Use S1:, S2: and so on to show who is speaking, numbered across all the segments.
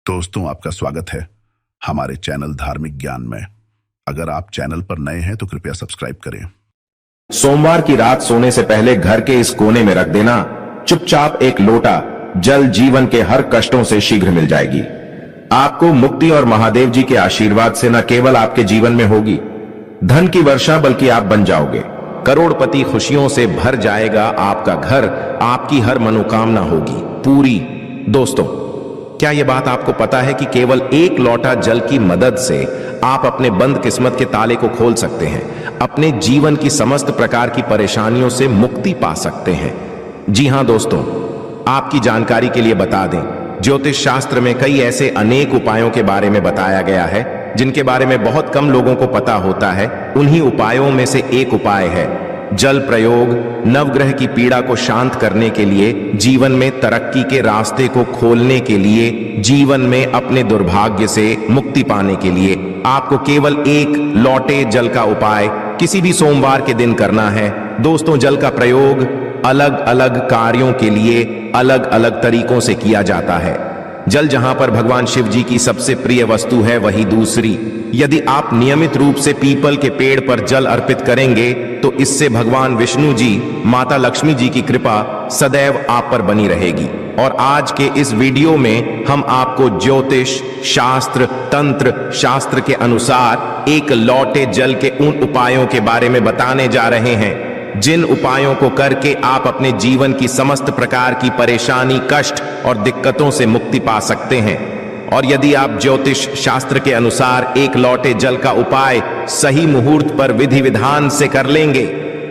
S1: दोस्तों, आपका स्वागत है हमारे चैनल धार्मिक ज्ञान में। अगर आप चैनल पर नए हैं तो कृपया सब्सक्राइब करें।
S2: सोमवार की रात सोने से पहले घर के इस कोने में रख देना चुपचाप एक लोटा जल जीवन के हर कष्टों से शीघ्र मिल जाएगी। आपको मुक्ति और महादेव जी के आशीर्वाद से न केवल आपके जीवन में होगी धन की वर्षा, बल्कि आप बन जाओगे करोड़पति। खुशियों से भर जाएगा आपका घर, आपकी हर मनोकामना होगी पूरी। दोस्तों, क्या यह बात आपको पता है कि केवल एक लोटा जल की मदद से आप अपने बंद किस्मत के ताले को खोल सकते हैं, अपने जीवन की समस्त प्रकार की परेशानियों से मुक्ति पा सकते हैं। जी हां दोस्तों, आपकी जानकारी के लिए बता दें, ज्योतिष शास्त्र में कई ऐसे अनेक उपायों के बारे में बताया गया है जिनके बारे में बहुत कम लोगों को पता होता है। उन्हीं उपायों में से एक उपाय है जल प्रयोग। नवग्रह की पीड़ा को शांत करने के लिए, जीवन में तरक्की के रास्ते को खोलने के लिए, जीवन में अपने दुर्भाग्य से मुक्ति पाने के लिए आपको केवल एक लोटे जल का उपाय किसी भी सोमवार के दिन करना है। दोस्तों, जल का प्रयोग अलग अलग कार्यों के लिए अलग अलग तरीकों से किया जाता है। जल जहां पर भगवान शिव जी की सबसे प्रिय वस्तु है, वही दूसरी। यदि आप नियमित रूप से पीपल के पेड़ पर जल अर्पित करेंगे तो इससे भगवान विष्णु जी, माता लक्ष्मी जी की कृपा सदैव आप पर बनी रहेगी। और आज के इस वीडियो में हम आपको ज्योतिष शास्त्र, तंत्र शास्त्र के अनुसार एक लोटे जल के उन उपायों के बारे में बताने जा रहे हैं जिन उपायों को करके आप अपने जीवन की समस्त प्रकार की परेशानी, कष्ट और दिक्कतों से मुक्ति पा सकते हैं। और यदि आप ज्योतिष शास्त्र के अनुसार एक लोटे जल का उपाय सही मुहूर्त पर विधि विधान से कर लेंगे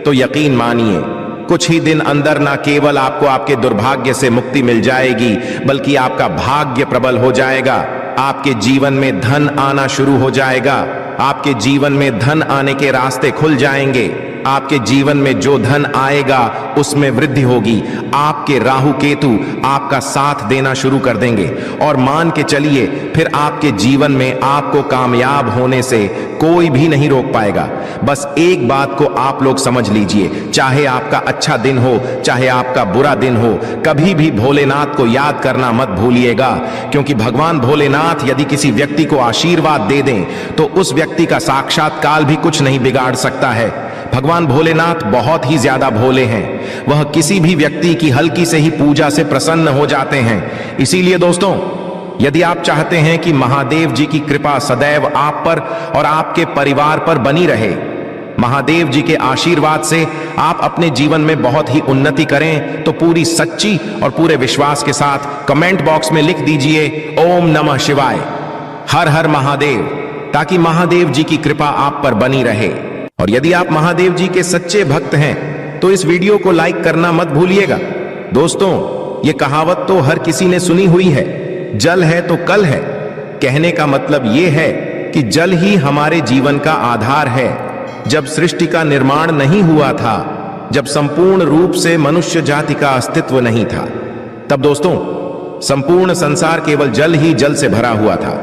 S2: तो यकीन मानिए कुछ ही दिन अंदर न केवल आपको आपके दुर्भाग्य से मुक्ति मिल जाएगी, बल्कि आपका भाग्य प्रबल हो जाएगा। आपके जीवन में धन आना शुरू हो जाएगा। आपके जीवन में धन आने के रास्ते खुल जाएंगे। आपके जीवन में जो धन आएगा उसमें वृद्धि होगी। आपके राहु केतु आपका साथ देना शुरू कर देंगे और मान के चलिए फिर आपके जीवन में आपको कामयाब होने से कोई भी नहीं रोक पाएगा। बस एक बात को आप लोग समझ लीजिए, चाहे आपका अच्छा दिन हो चाहे आपका बुरा दिन हो, कभी भी भोलेनाथ को याद करना मत भूलिएगा, क्योंकि भगवान भोलेनाथ यदि किसी व्यक्ति को आशीर्वाद दे दें तो उस व्यक्ति का साक्षात्कार भी कुछ नहीं बिगाड़ सकता है। भगवान भोलेनाथ बहुत ही ज्यादा भोले हैं। वह किसी भी व्यक्ति की हल्की से ही पूजा से प्रसन्न हो जाते हैं। इसीलिए दोस्तों, यदि आप चाहते हैं कि महादेव जी की कृपा सदैव आप पर और आपके परिवार पर बनी रहे, महादेव जी के आशीर्वाद से आप अपने जीवन में बहुत ही उन्नति करें, तो पूरी सच्ची और पूरे विश्वास के साथ कमेंट बॉक्स में लिख दीजिए ओम नमः शिवाय, हर हर महादेव, ताकि महादेव जी की कृपा आप पर बनी रहे। और यदि आप महादेव जी के सच्चे भक्त हैं तो इस वीडियो को लाइक करना मत भूलिएगा। दोस्तों, ये कहावत तो हर किसी ने सुनी हुई है, जल है तो कल है। कहने का मतलब ये है कि जल ही हमारे जीवन का आधार है। जब सृष्टि का निर्माण नहीं हुआ था, जब संपूर्ण रूप से मनुष्य जाति का अस्तित्व नहीं था, तब दोस्तों संपूर्ण संसार केवल जल ही जल से भरा हुआ था।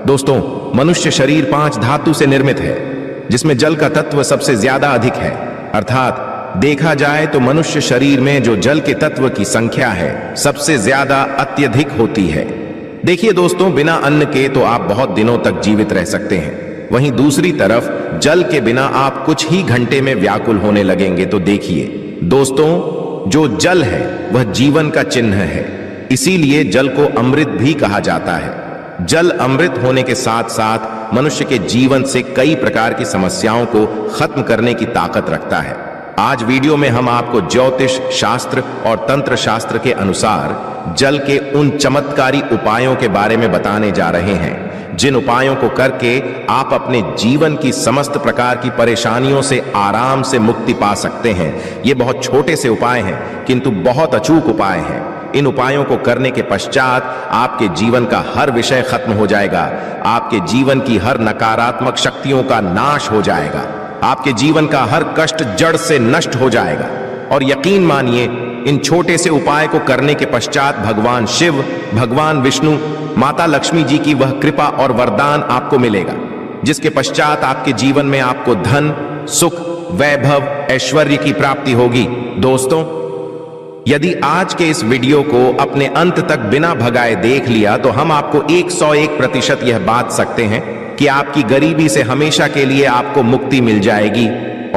S2: दोस्तों, मनुष्य शरीर 5 धातु से निर्मित है, जिसमें जल का तत्व सबसे ज्यादा अधिक है। अर्थात देखा जाए तो मनुष्य शरीर में जो जल के तत्व की संख्या है सबसे ज्यादा अत्यधिक होती है। देखिए दोस्तों, बिना अन्न के तो आप बहुत दिनों तक जीवित रह सकते हैं, वहीं दूसरी तरफ जल के बिना आप कुछ ही घंटे में व्याकुल होने लगेंगे। तो देखिए दोस्तों, जो जल है वह जीवन का चिन्ह है, इसीलिए जल को अमृत भी कहा जाता है। जल अमृत होने के साथ साथ मनुष्य के जीवन से कई प्रकार की समस्याओं को खत्म करने की ताकत रखता है। आज वीडियो में हम आपको ज्योतिष शास्त्र और तंत्र शास्त्र के अनुसार जल के उन चमत्कारी उपायों के बारे में बताने जा रहे हैं जिन उपायों को करके आप अपने जीवन की समस्त प्रकार की परेशानियों से आराम से मुक्ति पा सकते हैं। ये बहुत छोटे से उपाय हैं, किंतु बहुत अचूक उपाय हैं। इन उपायों को करने के पश्चात आपके जीवन का हर विषय खत्म हो जाएगा। आपके जीवन की हर नकारात्मक शक्तियों का नाश हो जाएगा। आपके जीवन का हर कष्ट जड़ से नष्ट हो जाएगा। और यकीन मानिए, इन छोटे से उपाय को करने के पश्चात भगवान शिव, भगवान विष्णु, माता लक्ष्मी जी की वह कृपा और वरदान आपको मिलेगा, जिसके पश्चात आपके जीवन में आपको धन, सुख, वैभव, ऐश्वर्य की प्राप्ति होगी। दोस्तों, यदि आज के इस वीडियो को अपने अंत तक बिना भगाए देख लिया तो हम आपको 101% यह बात सकते हैं कि आपकी गरीबी से हमेशा के लिए आपको मुक्ति मिल जाएगी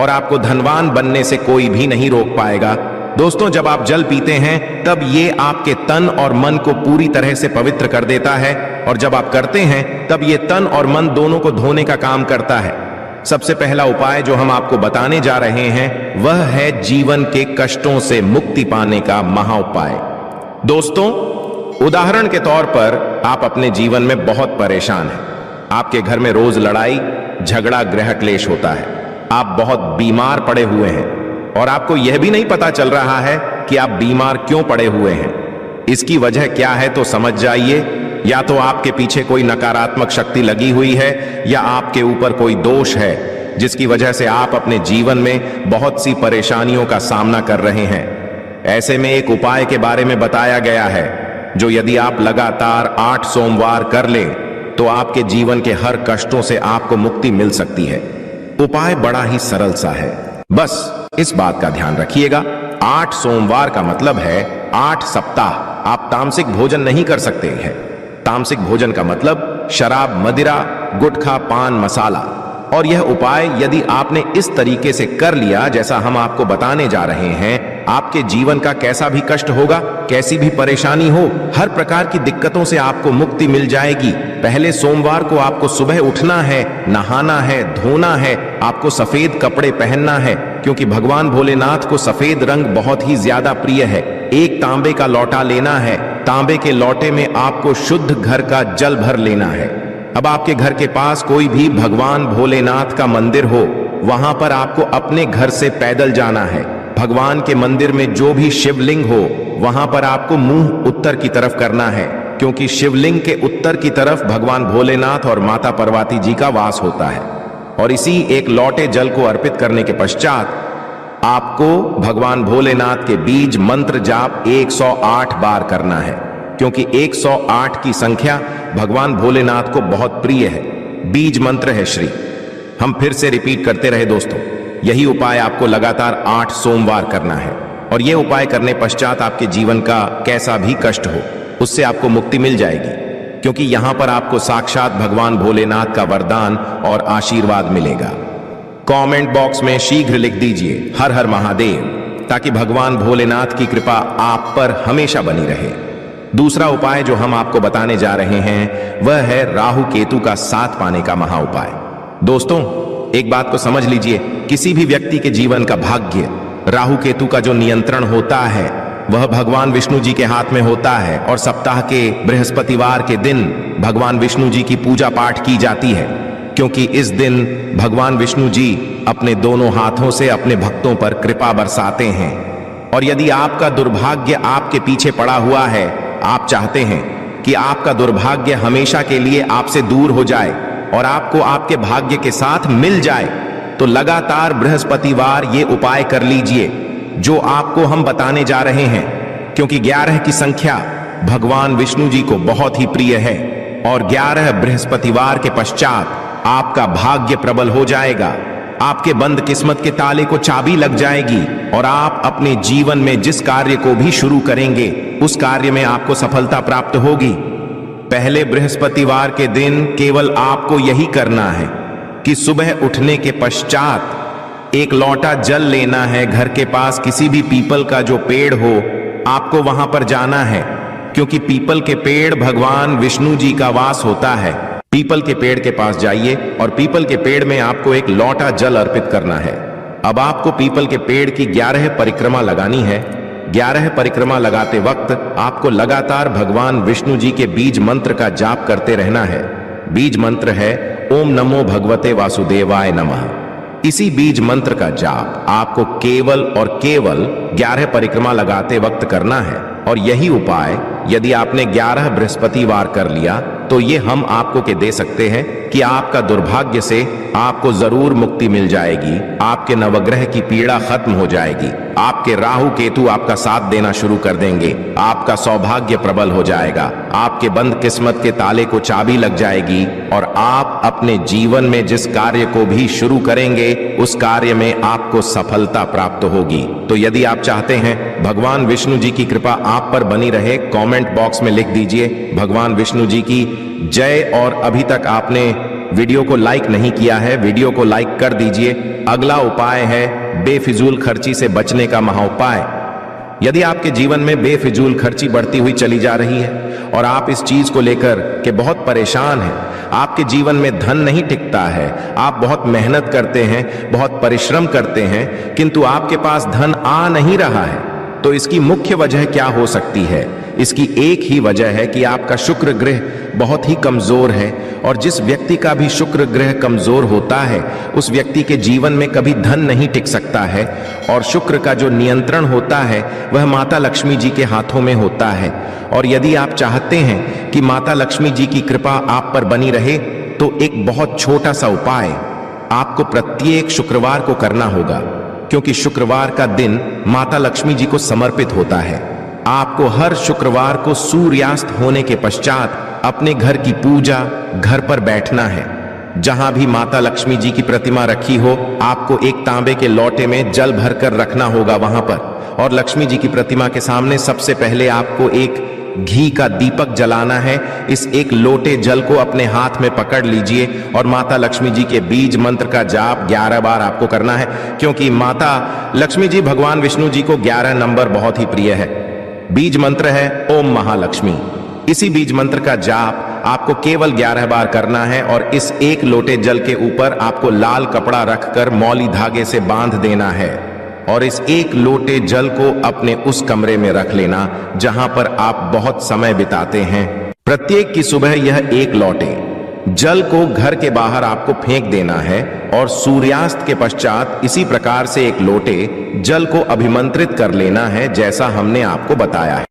S2: और आपको धनवान बनने से कोई भी नहीं रोक पाएगा। दोस्तों, जब आप जल पीते हैं तब ये आपके तन और मन को पूरी तरह से पवित्र कर देता है, और जब आप करते हैं तब ये तन और मन दोनों को धोने का काम करता है। सबसे पहला उपाय जो हम आपको बताने जा रहे हैं वह है जीवन के कष्टों से मुक्ति पाने का महाउपाय। दोस्तों, उदाहरण के तौर पर आप अपने जीवन में बहुत परेशान हैं। आपके घर में रोज लड़ाई झगड़ा गृह क्लेश होता है। आप बहुत बीमार पड़े हुए हैं और आपको यह भी नहीं पता चल रहा है कि आप बीमार क्यों पड़े हुए हैं। इसकी वजह क्या है तो समझ जाइए। या तो आपके पीछे कोई नकारात्मक शक्ति लगी हुई है या आपके ऊपर कोई दोष है जिसकी वजह से आप अपने जीवन में बहुत सी परेशानियों का सामना कर रहे हैं। ऐसे में एक उपाय के बारे में बताया गया है जो यदि आप लगातार 8 सोमवार कर लें तो आपके जीवन के हर कष्टों से आपको मुक्ति मिल सकती है। उपाय बड़ा ही सरल सा है, बस इस बात का ध्यान रखिएगा। 8 सोमवार का मतलब है 8 सप्ताह आप तामसिक भोजन नहीं कर सकते हैं। तामसिक भोजन का मतलब शराब, मदिरा, गुटखा, पान मसाला। और यह उपाय यदि आपने इस तरीके से कर लिया जैसा हम आपको बताने जा रहे हैं, आपके जीवन का कैसा भी कष्ट होगा, कैसी भी परेशानी हो, हर प्रकार की दिक्कतों से आपको मुक्ति मिल जाएगी। पहले सोमवार को आपको सुबह उठना है, नहाना है, धोना है, आपको सफेद कपड़े पहनना है क्योंकि भगवान भोलेनाथ को सफेद रंग बहुत ही ज्यादा प्रिय है। एक तांबे का लौटा लेना है। तांबे के लौटे में आपको शुद्ध घर का जल भर लेना है। अब आपके घर के पास कोई भी भगवान भोलेनाथ का मंदिर हो, वहां पर आपको अपने घर से पैदल जाना है। भगवान के मंदिर में जो भी शिवलिंग हो वहां पर आपको मुंह उत्तर की तरफ करना है क्योंकि शिवलिंग के उत्तर की तरफ भगवान भोलेनाथ और माता पार्वती जी का वास होता है। और इसी एक लौटे जल को अर्पित करने के पश्चात आपको भगवान भोलेनाथ के बीज मंत्र जाप 108 बार करना है क्योंकि 108 की संख्या भगवान भोलेनाथ को बहुत प्रिय है। बीज मंत्र है श्री। हम फिर से रिपीट करते रहे दोस्तों, यही उपाय आपको लगातार 8 सोमवार करना है और यह उपाय करने पश्चात आपके जीवन का कैसा भी कष्ट हो उससे आपको मुक्ति मिल जाएगी क्योंकि यहां पर आपको साक्षात भगवान भोलेनाथ का वरदान और आशीर्वाद मिलेगा। कमेंट बॉक्स में शीघ्र लिख दीजिए हर हर महादेव ताकि भगवान भोलेनाथ की कृपा आप पर हमेशा बनी रहे। दूसरा उपाय जो हम आपको बताने जा रहे हैं वह है राहु केतु का साथ पाने का महा उपाय। दोस्तों, एक बात को समझ लीजिए, किसी भी व्यक्ति के जीवन का भाग्य राहु केतु का जो नियंत्रण होता है वह भगवान विष्णु जी के हाथ में होता है और सप्ताह के बृहस्पतिवार के दिन भगवान विष्णु जी की पूजा पाठ की जाती है क्योंकि इस दिन भगवान विष्णु जी अपने दोनों हाथों से अपने भक्तों पर कृपा बरसाते हैं। और यदि आपका दुर्भाग्य आपके पीछे पड़ा हुआ है, आप चाहते हैं कि आपका दुर्भाग्य हमेशा के लिए आपसे दूर हो जाए और आपको आपके भाग्य के साथ मिल जाए, तो लगातार बृहस्पतिवार ये उपाय कर लीजिए जो आपको हम बताने जा रहे हैं क्योंकि 11 की संख्या भगवान विष्णु जी को बहुत ही प्रिय है और 11 बृहस्पतिवार के पश्चात आपका भाग्य प्रबल हो जाएगा। आपके बंद किस्मत के ताले को चाबी लग जाएगी और आप अपने जीवन में जिस कार्य को भी शुरू करेंगे उस कार्य में आपको सफलता प्राप्त होगी। पहले बृहस्पतिवार के दिन केवल आपको यही करना है कि सुबह उठने के पश्चात एक लौटा जल लेना है। घर के पास किसी भी पीपल का जो पेड़ हो आपको वहां पर जाना है क्योंकि पीपल के पेड़ भगवान विष्णु जी का वास होता है। पीपल के पेड़ के पास जाइए और पीपल के पेड़ में आपको एक लौटा जल अर्पित करना है। अब आपको पीपल के पेड़ की 11 परिक्रमा लगानी है। 11 परिक्रमा लगाते वक्त आपको लगातार भगवान विष्णु जी के बीज मंत्र का जाप करते रहना है। बीज मंत्र है ओम नमो भगवते वासुदेवाय नमः। इसी बीज मंत्र का जाप आपको केवल और केवल 11 परिक्रमा लगाते वक्त करना है और यही उपाय यदि आपने 11 बृहस्पतिवार कर लिया तो ये हम आपको के दे सकते हैं कि आपका दुर्भाग्य से आपको जरूर मुक्ति मिल जाएगी। आपके नवग्रह की पीड़ा खत्म हो जाएगी आपके राहु केतु आपका साथ देना शुरू कर देंगे। आपका सौभाग्य प्रबल हो जाएगा। आपके बंद किस्मत के ताले को चाबी लग जाएगी और आप अपने जीवन में जिस कार्य को भी शुरू करेंगे उस कार्य में आपको सफलता प्राप्त होगी। तो यदि आप चाहते हैं भगवान विष्णु जी की कृपा आप पर बनी रहे, कमेंट बॉक्स में लिख दीजिए भगवान विष्णु जी की जय। और अभी तक आपने वीडियो को लाइक नहीं किया है, वीडियो को लाइक कर दीजिए। अगला उपाय है बेफिजूल खर्ची से बचने का महाउपाय। यदि आपके जीवन में बेफिजूल खर्ची बढ़ती हुई चली जा रही है और आप इस चीज को लेकर के बहुत परेशान हैं, आपके जीवन में धन नहीं टिकता है, आप बहुत मेहनत करते हैं, बहुत परिश्रम करते हैं, किंतु आपके पास धन आ नहीं रहा है, तो इसकी मुख्य वजह क्या हो सकती है? इसकी एक ही वजह है कि आपका शुक्र ग्रह बहुत ही कमजोर है। और जिस व्यक्ति का भी शुक्र ग्रह कमजोर होता है उस व्यक्ति के जीवन में कभी धन नहीं टिक सकता है। और शुक्र का जो नियंत्रण होता है वह माता लक्ष्मी जी के हाथों में होता है। और यदि आप चाहते हैं कि माता लक्ष्मी जी की कृपा आप पर बनी रहे तो एक बहुत छोटा सा उपाय आपको प्रत्येक शुक्रवार को करना होगा, क्योंकि शुक्रवार का दिन माता लक्ष्मी जी को समर्पित होता है। आपको हर शुक्रवार को सूर्यास्त होने के पश्चात अपने घर की पूजा घर पर बैठना है। जहां भी माता लक्ष्मी जी की प्रतिमा रखी हो आपको एक तांबे के लोटे में जल भरकर रखना होगा वहां पर। और लक्ष्मी जी की प्रतिमा के सामने सबसे पहले आपको एक घी का दीपक जलाना है। इस एक लोटे जल को अपने हाथ में पकड़ लीजिए और माता लक्ष्मी जी के बीज मंत्र का जाप 11 बार आपको करना है, क्योंकि माता लक्ष्मी जी भगवान विष्णु जी को 11 नंबर बहुत ही प्रिय है। बीज मंत्र है ओम महालक्ष्मी। इसी बीज मंत्र का जाप आपको केवल 11 बार करना है और इस एक लोटे जल के ऊपर आपको लाल कपड़ा रखकर मौली धागे से बांध देना है और इस एक लोटे जल को अपने उस कमरे में रख लेना जहां पर आप बहुत समय बिताते हैं। प्रत्येक की सुबह यह एक लोटे जल को घर के बाहर आपको फेंक देना है और सूर्यास्त के पश्चात इसी प्रकार से एक लोटे जल को अभिमंत्रित कर लेना है जैसा हमने आपको बताया है।